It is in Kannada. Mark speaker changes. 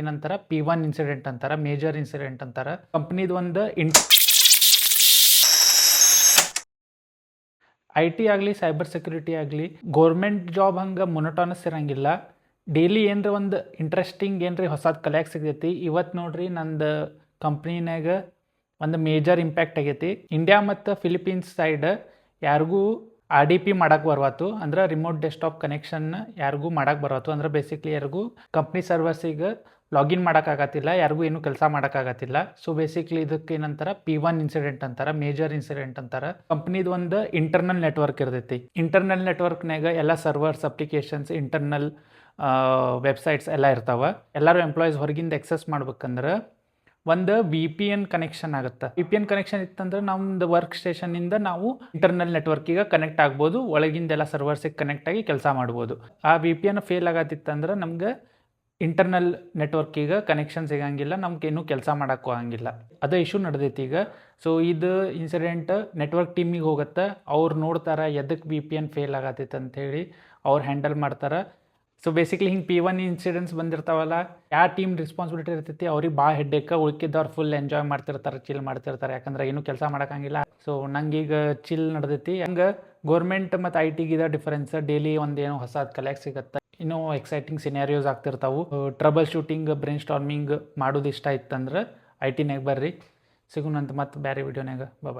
Speaker 1: ಏನಂತಾರ P1 ಇನ್ಸಿಡೆಂಟ್ ಅಂತಾರ, ಮೇಜರ್ ಇನ್ಸಿಡೆಂಟ್ ಅಂತಾರ. ಕಂಪ್ನಿದು ಒಂದು IT ಆಗಲಿ ಸೈಬರ್ ಸೆಕ್ಯೂರಿಟಿ ಆಗಲಿ ಗೌರ್ಮೆಂಟ್ ಜಾಬ್ ಹಂಗೆ ಮೊನೋಟಾನಸ್ ಇರಂಗಿಲ್ಲ. ಡೈಲಿ ಏನರ ಒಂದು ಇಂಟ್ರೆಸ್ಟಿಂಗ್ ಏನ್ರಿ ಹೊಸದು ಕಲಿಯಾಕೆ ಸಿಗ್ತೈತಿ. ಇವತ್ತು ನೋಡ್ರಿ ನಂದು ಕಂಪ್ನಿನಾಗ ಒಂದು ಮೇಜರ್ ಇಂಪ್ಯಾಕ್ಟ್ ಆಗೈತಿ. ಇಂಡಿಯಾ ಮತ್ತು ಫಿಲಿಪೀನ್ಸ್ ಸೈಡ್ ಯಾರಿಗೂ RDP ಮಾಡಕ್ಕೆ ಬರ್ವಾತು, ಅಂದ್ರೆ ರಿಮೋಟ್ ಡೆಸ್ಕ್ಟಾಪ್ ಕನೆಕ್ಷನ್ ಯಾರಿಗೂ ಮಾಡಕ್ಕೆ ಬರ್ವಾತು. ಅಂದ್ರೆ ಬೇಸಿಕ್ಲಿ ಯಾರಿಗೂ ಕಂಪ್ನಿ ಸರ್ವರ್ಸಿಗೆ ಲಾಗಿನ್ ಮಾಡೋಕ್ಕಾಗತ್ತಿಲ್ಲ, ಯಾರಿಗೂ ಏನು ಕೆಲಸ ಮಾಡೋಕ್ಕಾಗತ್ತಿಲ್ಲ. ಸೊ ಬೇಸಿಕ್ಲಿ ಇದಕ್ಕೆ ಏನಂತಾರ P1 ಇನ್ಸಿಡೆಂಟ್ ಅಂತಾರ, ಮೇಜರ್ ಇನ್ಸಿಡೆಂಟ್ ಅಂತಾರ. ಕಂಪ್ನಿದು ಒಂದು ಇಂಟರ್ನಲ್ ನೆಟ್ವರ್ಕ್ ಇರ್ತೈತಿ. ಇಂಟರ್ನಲ್ ನೆಟ್ವರ್ಕ್ನಾಗ ಎಲ್ಲ ಸರ್ವರ್ಸ್, ಅಪ್ಲಿಕೇಶನ್ಸ್, ಇಂಟರ್ನಲ್ ವೆಬ್ಸೈಟ್ಸ್ ಎಲ್ಲ ಇರ್ತಾವೆ. ಎಲ್ಲರೂ ಎಂಪ್ಲಾಯೀಸ್ ಹೊರಗಿಂದ ಎಕ್ಸೆಸ್ ಮಾಡ್ಬೇಕಂದ್ರೆ ಒಂದು VPN ಕನೆಕ್ಷನ್ ಆಗುತ್ತೆ. VPN ಕನೆಕ್ಷನ್ ಇತ್ತಂದ್ರೆ ನಮ್ದು ವರ್ಕ್ ಸ್ಟೇಷನಿಂದ ನಾವು ಇಂಟರ್ನಲ್ ನೆಟ್ವರ್ಕಿಗೆ ಕನೆಕ್ಟ್ ಆಗ್ಬೋದು, ಒಳಗಿಂದೆಲ್ಲ ಸರ್ವರ್ಸಿಗೆ ಕನೆಕ್ಟ್ ಆಗಿ ಕೆಲಸ ಮಾಡ್ಬೋದು. ಆ VPN ಫೇಲ್ ಆಗತ್ತಿತ್ತಂದ್ರೆ ನಮ್ಗೆ ಇಂಟರ್ನಲ್ ನೆಟ್ವರ್ಕಿಗೆ ಕನೆಕ್ಷನ್ ಸಿಗಂಗಿಲ್ಲ, ನಮ್ಗೇನು ಕೆಲಸ ಮಾಡೋಕ್ಕೂ ಆಗಂಗಿಲ್ಲ. ಅದೇ ಇಶ್ಯೂ ನಡೆದೈತಿ ಈಗ. ಸೊ ಇದು ಇನ್ಸಿಡೆಂಟ್ ನೆಟ್ವರ್ಕ್ ಟೀಮಿಗೆ ಹೋಗುತ್ತೆ. ಅವ್ರು ನೋಡ್ತಾರೆ ಎದಕ್ಕೆ VPN ಫೇಲ್ ಆಗತ್ತೈತೆ ಅಂಥೇಳಿ ಅವ್ರು ಹ್ಯಾಂಡಲ್ ಮಾಡ್ತಾರೆ. ಸೊ ಬೇಸಿಕ್ಲಿ ಹಿಂಗೆ P1 ಇನ್ಸಿಡೆಂಟ್ಸ್ ಬಂದಿರ್ತಾವಲ್ಲ, ಯಾವ ಟೀಮ್ ರೆಸ್ಪಾನ್ಸಿಬಿಲಿಟಿ ಇರ್ತೈತಿ ಅವ್ರಿಗೆ ಭಾಳ ಹೆಡ್ಡೇಕ. ಉಳ್ಕಿದ್ದವ್ರು ಫುಲ್ ಎಂಜಾಯ್ ಮಾಡ್ತಿರ್ತಾರೆ, ಚಿಲ್ ಮಾಡ್ತಿರ್ತಾರೆ, ಯಾಕಂದ್ರೆ ಏನೂ ಕೆಲಸ ಮಾಡೋಕ್ಕಾಗಿಲ್ಲ. ಸೊ ನಂಗೀಗ ಚಿಲ್ ನಡೆದೈತಿ. ಹಂಗೆ ಗೌರ್ಮೆಂಟ್ ಮತ್ತು ITಗಿದ ಡಿಫರೆನ್ಸ್ ಡೈಲಿ ಒಂದೇನೋ ಹೊಸದು ಕಲಿಯಾಕೆ ಸಿಗುತ್ತೆ. ಇನ್ನೂ ಎಕ್ಸೈಟಿಂಗ್ ಸಿನಾರಿಯೋಸ್ ಆಗ್ತಿರ್ತಾವೆ. ಟ್ರಬಲ್ ಶೂಟಿಂಗ್, ಬ್ರೈನ್ ಸ್ಟಾರ್ಮಿಂಗ್ ಮಾಡೋದು ಇಷ್ಟ ಇತ್ತಂದ್ರೆ ITನಾಗ ಬರ್ರಿ. ಸಿಗೋಣಂತ ಮತ್ತು ಬೇರೆ ವಿಡಿಯೋನಾಗ. ಬಾಯ್.